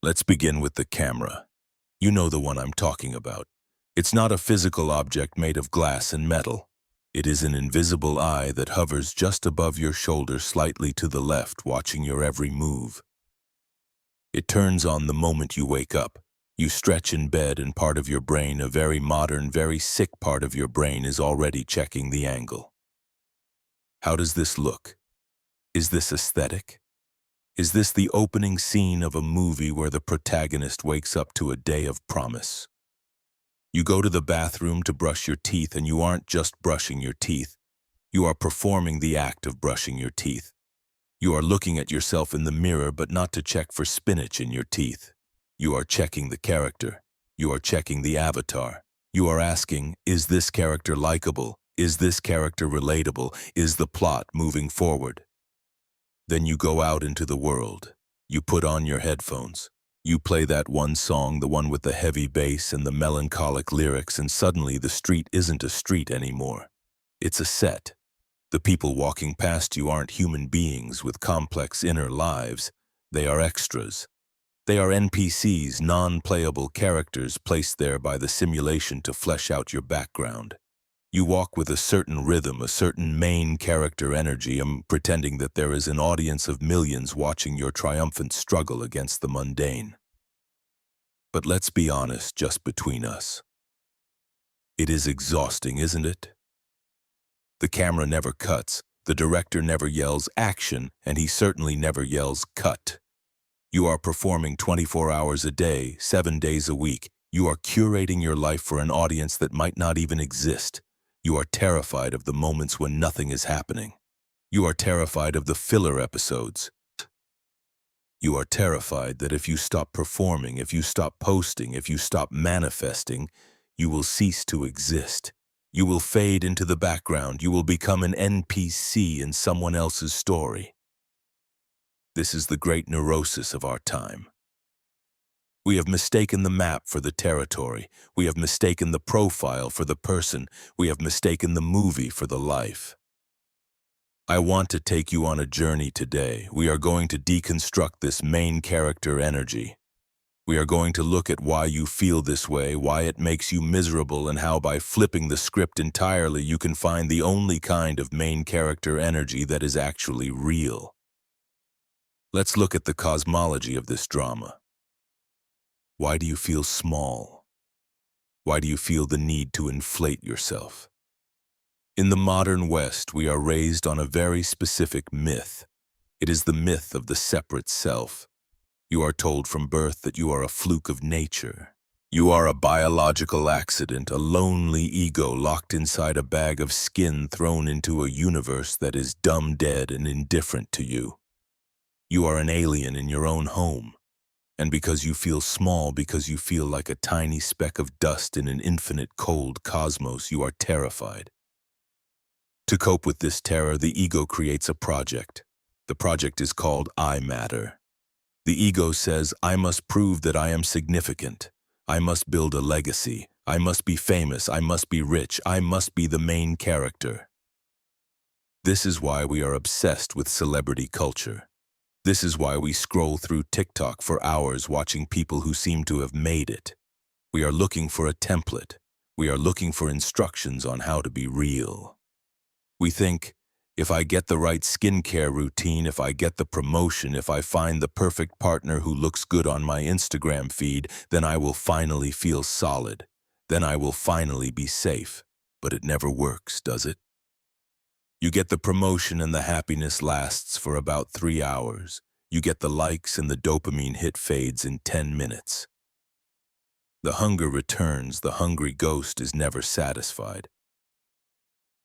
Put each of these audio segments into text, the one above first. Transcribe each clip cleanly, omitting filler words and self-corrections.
Let's begin with the camera. You know the one I'm talking about. It's not a physical object made of glass and metal. It is an invisible eye that hovers just above your shoulder slightly to the left, watching your every move. It turns on the moment you wake up. You stretch in bed and part of your brain, a very modern, very sick part of your brain, is already checking the angle. How does this look? Is this aesthetic? Is this the opening scene of a movie where the protagonist wakes up to a day of promise? You go to the bathroom to brush your teeth, and you aren't just brushing your teeth. You are performing the act of brushing your teeth. You are looking at yourself in the mirror, but not to check for spinach in your teeth. You are checking the character. You are checking the avatar. You are asking, is this character likable? Is this character relatable? Is the plot moving forward? Then you go out into the world. You put on your headphones. You play that one song, the one with the heavy bass and the melancholic lyrics, and suddenly the street isn't a street anymore. It's a set. The people walking past you aren't human beings with complex inner lives. They are extras. They are NPCs, non-playable characters placed there by the simulation to flesh out your background. You walk with a certain rhythm, a certain main character energy, pretending that there is an audience of millions watching your triumphant struggle against the mundane. But let's be honest, just between us. It is exhausting, isn't it? The camera never cuts, the director never yells action, and he certainly never yells cut. You are performing 24 hours a day, 7 days a week. You are curating your life for an audience that might not even exist. You are terrified of the moments when nothing is happening. You are terrified of the filler episodes. You are terrified that if you stop performing, if you stop posting, if you stop manifesting, you will cease to exist. You will fade into the background. You will become an NPC in someone else's story. This is the great neurosis of our time. We have mistaken the map for the territory. We have mistaken the profile for the person. We have mistaken the movie for the life. I want to take you on a journey today. We are going to deconstruct this main character energy. We are going to look at why you feel this way, why it makes you miserable, and how by flipping the script entirely you can find the only kind of main character energy that is actually real. Let's look at the cosmology of this drama. Why do you feel small? Why do you feel the need to inflate yourself? In the modern West, we are raised on a very specific myth. It is the myth of the separate self. You are told from birth that you are a fluke of nature. You are a biological accident, a lonely ego locked inside a bag of skin thrown into a universe that is dumb dead and indifferent to you. You are an alien in your own home. And because you feel small, because you feel like a tiny speck of dust in an infinite cold cosmos, you are terrified. To cope with this terror, the ego creates a project. The project is called I Matter. The ego says, I must prove that I am significant. I must build a legacy. I must be famous. I must be rich. I must be the main character. This is why we are obsessed with celebrity culture. This is why we scroll through TikTok for hours watching people who seem to have made it. We are looking for a template. We are looking for instructions on how to be real. We think, if I get the right skincare routine, if I get the promotion, if I find the perfect partner who looks good on my Instagram feed, then I will finally feel solid. Then I will finally be safe. But it never works, does it? You get the promotion and the happiness lasts for about 3 hours. You get the likes and the dopamine hit fades in 10 minutes. The hunger returns. The hungry ghost is never satisfied.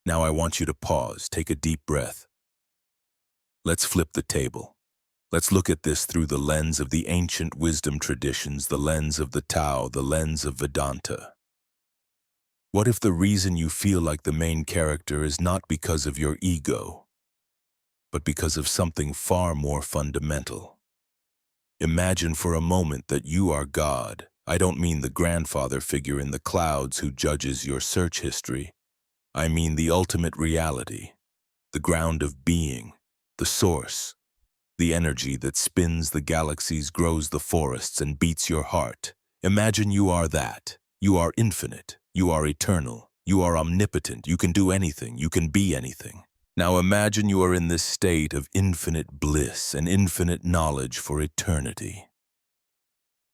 Now I want you to pause, take a deep breath. Let's flip the table. Let's look at this through the lens of the ancient wisdom traditions, the lens of the Tao, the lens of Vedanta. What if the reason you feel like the main character is not because of your ego, but because of something far more fundamental? Imagine for a moment that you are God. I don't mean the grandfather figure in the clouds who judges your search history. I mean the ultimate reality, the ground of being, the source, The energy that spins the galaxies, grows the forests, and beats your heart. Imagine you are that. You are infinite. You are eternal. You are omnipotent. You can do anything. You can be anything. Now imagine you are in this state of infinite bliss and infinite knowledge for eternity.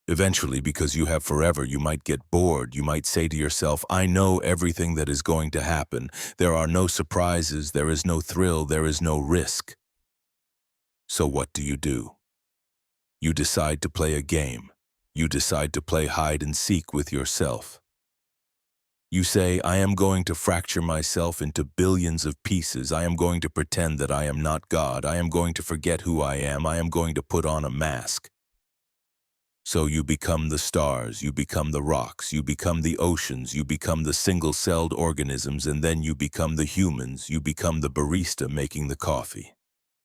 Eventually, because you have forever, you might get bored. You might say to yourself, I know everything that is going to happen. There are no surprises. There is no thrill. There is no risk. So what do? You decide to play a game. You decide to play hide and seek with yourself. You say, I am going to fracture myself into billions of pieces. I am going to pretend that I am not God. I am going to forget who I am. I am going to put on a mask. So you become the stars, you become the rocks, you become the oceans, you become the single-celled organisms, and then you become the humans. You become the barista making the coffee.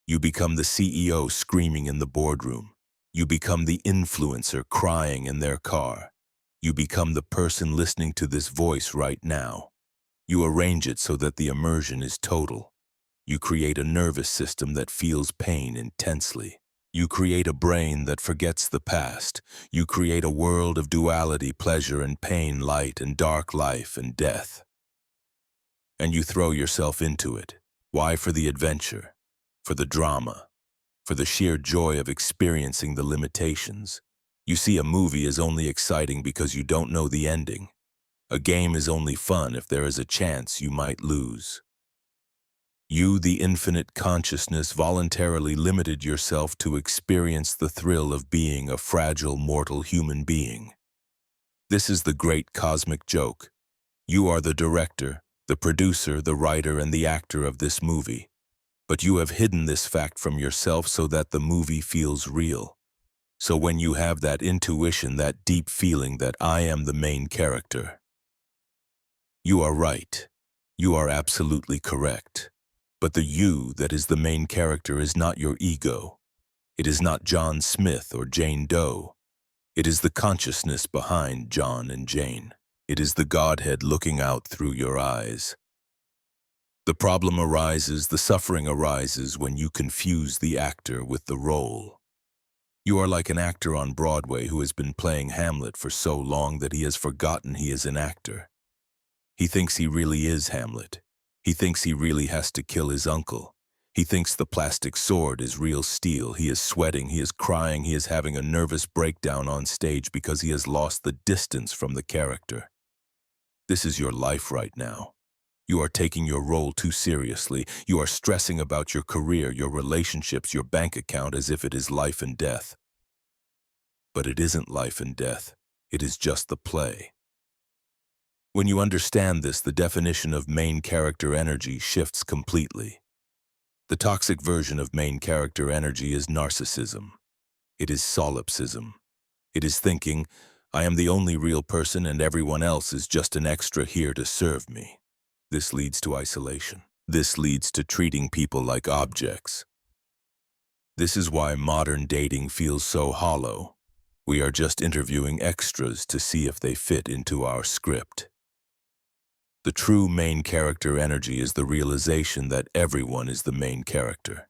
You become the CEO screaming in the boardroom. You become the influencer crying in their car. You become the person listening to this voice right now. You arrange it so that the immersion is total. You create a nervous system that feels pain intensely. You create a brain that forgets the past. You create a world of duality, pleasure and pain, light and dark, life and death. And you throw yourself into it. Why? For the adventure, for the drama, for the sheer joy of experiencing the limitations. You see, a movie is only exciting because you don't know the ending. A game is only fun if there is a chance you might lose. You, the infinite consciousness, voluntarily limited yourself to experience the thrill of being a fragile, mortal human being. This is the great cosmic joke. You are the director, the producer, the writer, and the actor of this movie. But you have hidden this fact from yourself so that the movie feels real. So when you have that intuition, that deep feeling that I am the main character, you are right. You are absolutely correct. But the you that is the main character is not your ego. It is not John Smith or Jane Doe. It is the consciousness behind John and Jane. It is the Godhead looking out through your eyes. The problem arises, the suffering arises when you confuse the actor with the role. You are like an actor on Broadway who has been playing Hamlet for so long that he has forgotten he is an actor. He thinks he really is Hamlet. He thinks he really has to kill his uncle. He thinks the plastic sword is real steel. He is sweating, he is crying, he is having a nervous breakdown on stage because he has lost the distance from the character. This is your life right now. You are taking your role too seriously. You are stressing about your career, your relationships, your bank account as if it is life and death. But it isn't life and death. It is just the play. When you understand this, the definition of main character energy shifts completely. The toxic version of main character energy is narcissism. It is solipsism. It is thinking, I am the only real person and everyone else is just an extra here to serve me. This leads to isolation. This leads to treating people like objects. This is why modern dating feels so hollow. We are just interviewing extras to see if they fit into our script. The true main character energy is the realization that everyone is the main character.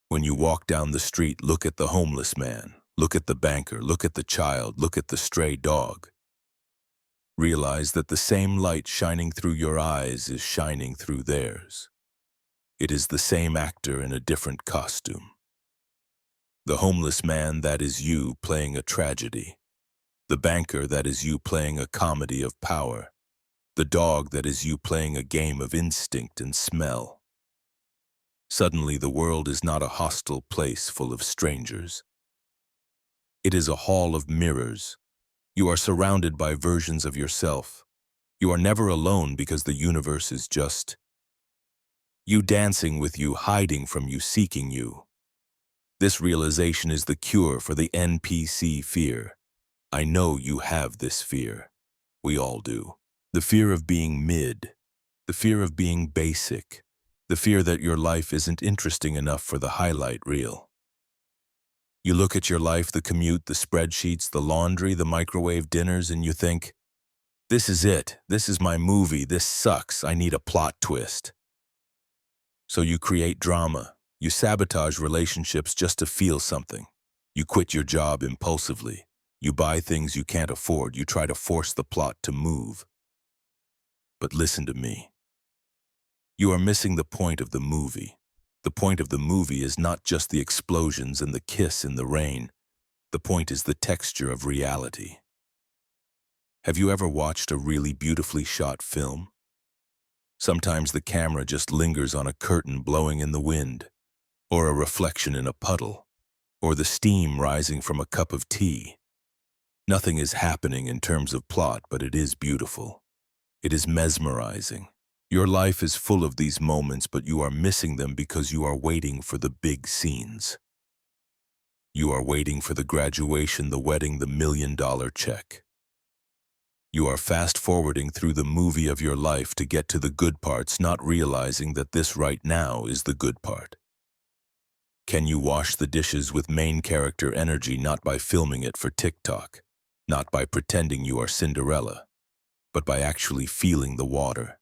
When you walk down the street, look at the homeless man, look at the banker, look at the child, look at the stray dog. Realize that the same light shining through your eyes is shining through theirs. It is the same actor in a different costume. The homeless man, that is you playing a tragedy. The banker, that is you playing a comedy of power. The dog, that is you playing a game of instinct and smell. Suddenly, the world is not a hostile place full of strangers. It is a hall of mirrors. You are surrounded by versions of yourself. You are never alone because the universe is just you, dancing with you, hiding from you, seeking you. This realization is the cure for the NPC fear. I know you have this fear. We all do. The fear of being mid, the fear of being basic, the fear that your life isn't interesting enough for the highlight reel. You look at your life, the commute, the spreadsheets, the laundry, the microwave dinners, and you think, this is it, this is my movie, this sucks, I need a plot twist. So you create drama, You sabotage relationships just to feel something. You quit your job impulsively. You buy things you can't afford. You try to force the plot to move. But listen to me. You are missing the point of the movie. The point of the movie is not just the explosions and the kiss in the rain. The point is the texture of reality. Have you ever watched a really beautifully shot film? Sometimes the camera just lingers on a curtain blowing in the wind, or a reflection in a puddle, or the steam rising from a cup of tea. Nothing is happening in terms of plot, but it is beautiful. It is mesmerizing. Your life is full of these moments, but you are missing them because you are waiting for the big scenes. You are waiting for the graduation, the wedding, the $1,000,000 check. You are fast-forwarding through the movie of your life to get to the good parts, not realizing that this right now is the good part. Can you wash the dishes with main character energy, not by filming it for TikTok, not by pretending you are Cinderella, but by actually feeling the water,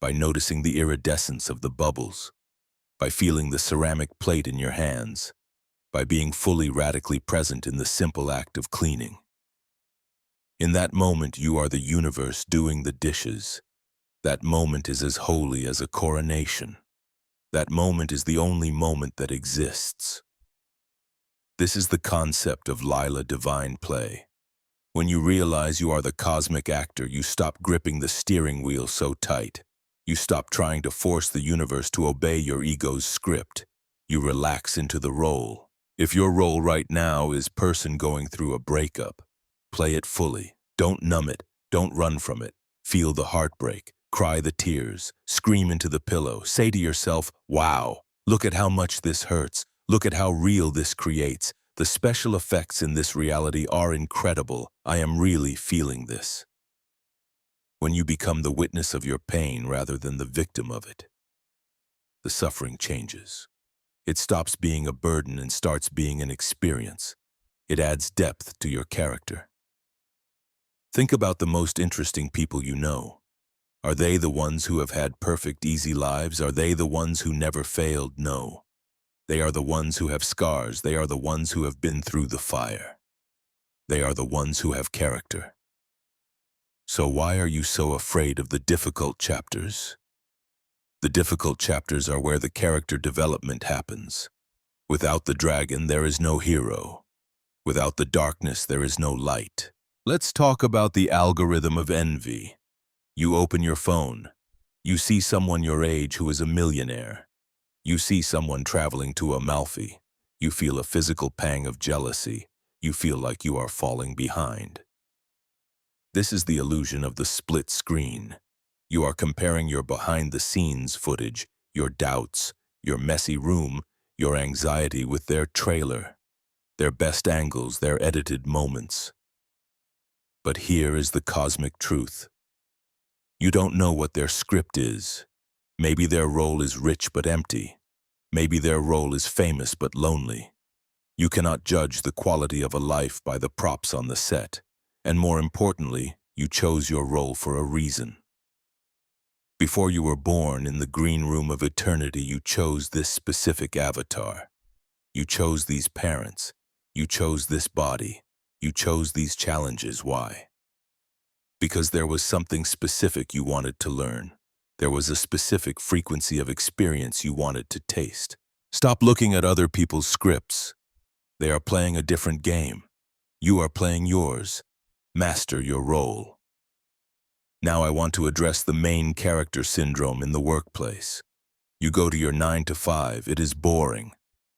by noticing the iridescence of the bubbles, by feeling the ceramic plate in your hands, by being fully radically present in the simple act of cleaning? In that moment, you are the universe doing the dishes. That moment is as holy as a coronation. That moment is the only moment that exists. This is the concept of Lila divine play. When you realize you are the cosmic actor, you stop gripping the steering wheel so tight. You stop trying to force the universe to obey your ego's script. You relax into the role. If your role right now is person going through a breakup, play it fully. Don't numb it. Don't run from it. Feel the heartbreak. Cry the tears. Scream into the pillow. Say to yourself, wow, look at how much this hurts. Look at how real this creates. The special effects in this reality are incredible. I am really feeling this. When you become the witness of your pain rather than the victim of it, the suffering changes. It stops being a burden and starts being an experience. It adds depth to your character. Think about the most interesting people you know. Are they the ones who have had perfect, easy lives? Are they the ones who never failed? No. They are the ones who have scars. They are the ones who have been through the fire. They are the ones who have character. So why are you so afraid of the difficult chapters? The difficult chapters are where the character development happens. Without the dragon, there is no hero. Without the darkness, there is no light. Let's talk about the algorithm of envy. You open your phone. You see someone your age who is a millionaire. You see someone traveling to Amalfi. You feel a physical pang of jealousy. You feel like you are falling behind. This is the illusion of the split screen. You are comparing your behind-the-scenes footage, your doubts, your messy room, your anxiety with their trailer, their best angles, their edited moments. But here is the cosmic truth. You don't know what their script is. Maybe their role is rich but empty. Maybe their role is famous but lonely. You cannot judge the quality of a life by the props on the set. And more importantly, you chose your role for a reason. Before you were born in the green room of eternity, you chose this specific avatar. You chose these parents. You chose this body. You chose these challenges. Why? Because there was something specific you wanted to learn. There was a specific frequency of experience you wanted to taste. Stop looking at other people's scripts. They are playing a different game. You are playing yours. Master your role. Now I want to address the main character syndrome in the workplace. You go to your 9 to 5. It is boring.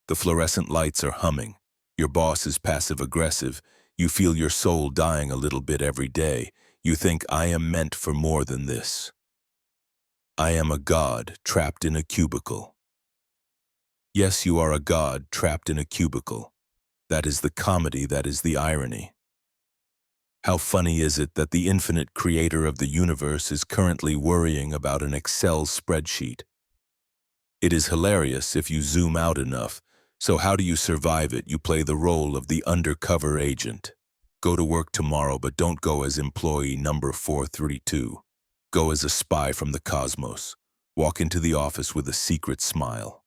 The fluorescent lights are humming. Your boss is passive-aggressive. You feel your soul dying a little bit every day. You think, I am meant for more than this. I am a god trapped in a cubicle. Yes, you are a god trapped in a cubicle. That is the comedy, that is the irony. How funny is it that the infinite creator of the universe is currently worrying about an Excel spreadsheet? It is hilarious if you zoom out enough. So how do you survive it? You play the role of the undercover agent. Go to work tomorrow, but don't go as employee number 432. Go as a spy from the cosmos. Walk into the office with a secret smile.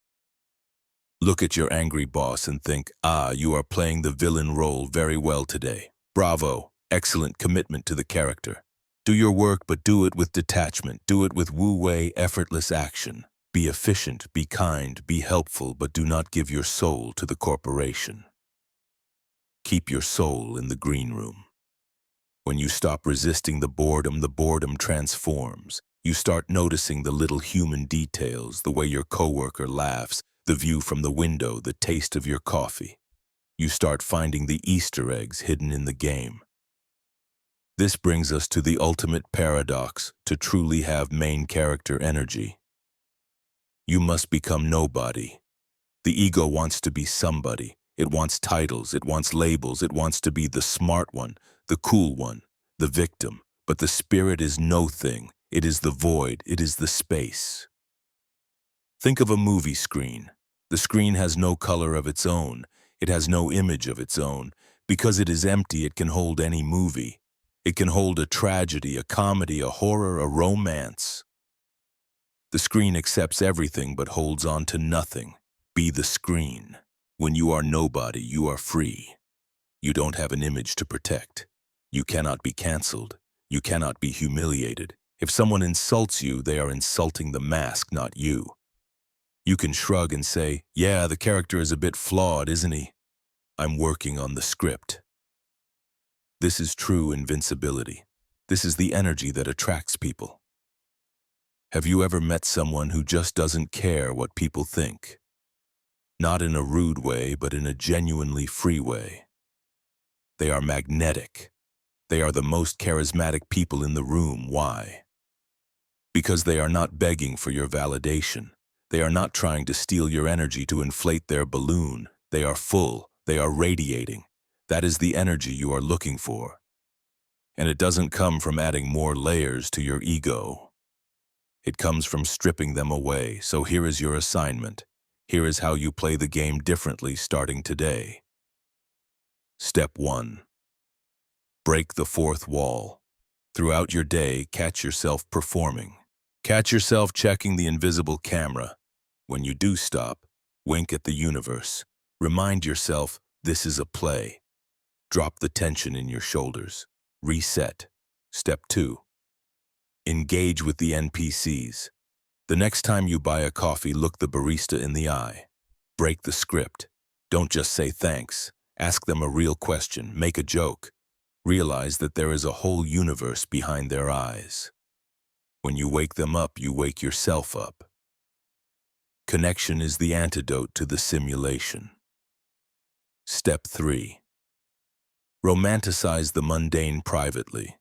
Look at your angry boss and think, ah, you are playing the villain role very well today. Bravo, excellent commitment to the character. Do your work, but do it with detachment. Do it with wu-wei, effortless action. Be efficient, be kind, be helpful, but do not give your soul to the corporation. Keep your soul in the green room. When you stop resisting the boredom transforms. You start noticing the little human details, the way your coworker laughs, the view from the window, the taste of your coffee. You start finding the Easter eggs hidden in the game. This brings us to the ultimate paradox: to truly have main character energy, you must become nobody. The ego wants to be somebody. It wants titles, it wants labels, it wants to be the smart one, the cool one, the victim. But the spirit is no thing. It is the void, it is the space. Think of a movie screen. The screen has no color of its own. It has no image of its own. Because it is empty, it can hold any movie. It can hold a tragedy, a comedy, a horror, a romance. The screen accepts everything but holds on to nothing. Be the screen. When you are nobody, you are free. You don't have an image to protect. You cannot be canceled. You cannot be humiliated. If someone insults you, they are insulting the mask, not you. You can shrug and say, yeah, the character is a bit flawed, isn't he? I'm working on the script. This is true invincibility. This is the energy that attracts people. Have you ever met someone who just doesn't care what people think? Not in a rude way, but in a genuinely free way. They are magnetic. They are the most charismatic people in the room. Why? Because they are not begging for your validation. They are not trying to steal your energy to inflate their balloon. They are full. They are radiating. That is the energy you are looking for. And it doesn't come from adding more layers to your ego. It comes from stripping them away. So here is your assignment. Here is how you play the game differently starting today. Step 1. Break the fourth wall. Throughout your day, catch yourself performing. Catch yourself checking the invisible camera. When you do stop, wink at the universe. Remind yourself, this is a play. Drop the tension in your shoulders. Reset. Step 2. Engage with the NPCs. The next time you buy a coffee, look the barista in the eye. Break the script. Don't just say thanks. Ask them a real question. Make a joke. Realize that there is a whole universe behind their eyes. When you wake them up, you wake yourself up. Connection is the antidote to the simulation. Step 3. Romanticize the mundane privately.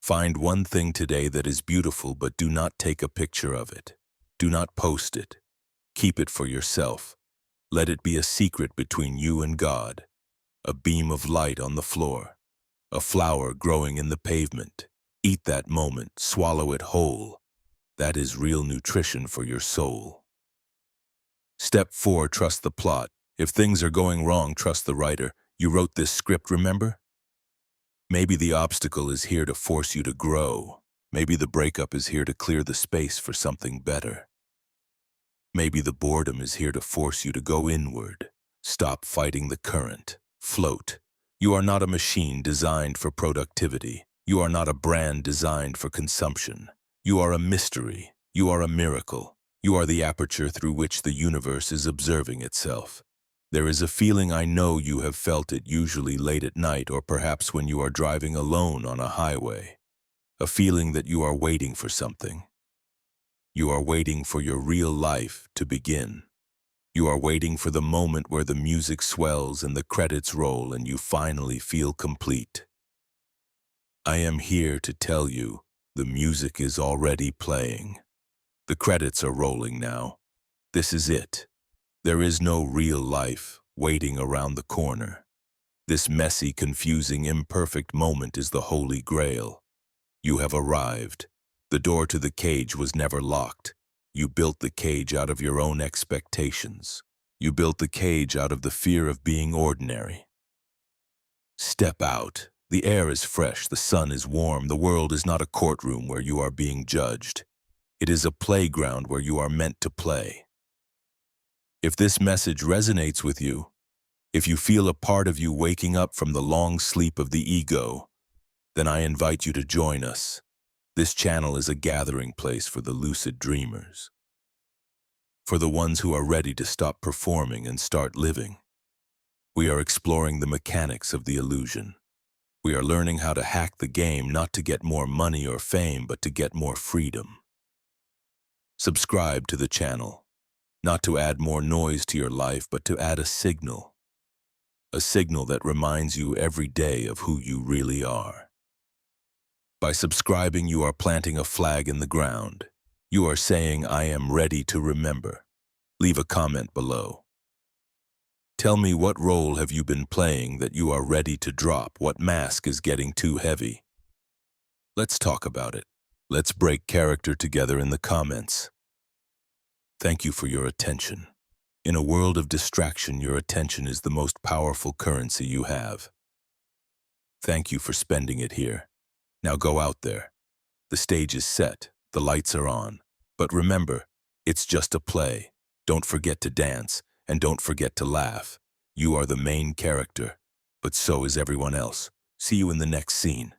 Find one thing today that is beautiful, but do not take a picture of it. Do not post it. Keep it for yourself. Let it be a secret between you and God. A beam of light on the floor. A flower growing in the pavement. Eat that moment, swallow it whole. That is real nutrition for your soul. Step 4, trust the plot. If things are going wrong, trust the writer. You wrote this script, remember? Maybe the obstacle is here to force you to grow. Maybe the breakup is here to clear the space for something better. Maybe the boredom is here to force you to go inward. Stop fighting the current. Float. You are not a machine designed for productivity. You are not a brand designed for consumption. You are a mystery. You are a miracle. You are the aperture through which the universe is observing itself. There is a feeling, I know you have felt it, usually late at night or perhaps when you are driving alone on a highway. A feeling that you are waiting for something. You are waiting for your real life to begin. You are waiting for the moment where the music swells and the credits roll and you finally feel complete. I am here to tell you, the music is already playing. The credits are rolling now. This is it. There is no real life waiting around the corner. This messy, confusing, imperfect moment is the Holy Grail. You have arrived. The door to the cage was never locked. You built the cage out of your own expectations. You built the cage out of the fear of being ordinary. Step out. The air is fresh, the sun is warm, the world is not a courtroom where you are being judged. It is a playground where you are meant to play. If this message resonates with you, if you feel a part of you waking up from the long sleep of the ego, then I invite you to join us. This channel is a gathering place for the lucid dreamers, for the ones who are ready to stop performing and start living. We are exploring the mechanics of the illusion. We are learning how to hack the game not to get more money or fame, but to get more freedom. Subscribe to the channel, not to add more noise to your life, but to add a signal that reminds you every day of who you really are. By subscribing, you are planting a flag in the ground. You are saying, I am ready to remember. Leave a comment below. Tell me, what role have you been playing that you are ready to drop? What mask is getting too heavy? Let's talk about it. Let's break character together in the comments. Thank you for your attention. In a world of distraction, your attention is the most powerful currency you have. Thank you for spending it here. Now go out there. The stage is set, the lights are on. But remember, it's just a play. Don't forget to dance, and don't forget to laugh. You are the main character, but so is everyone else. See you in the next scene.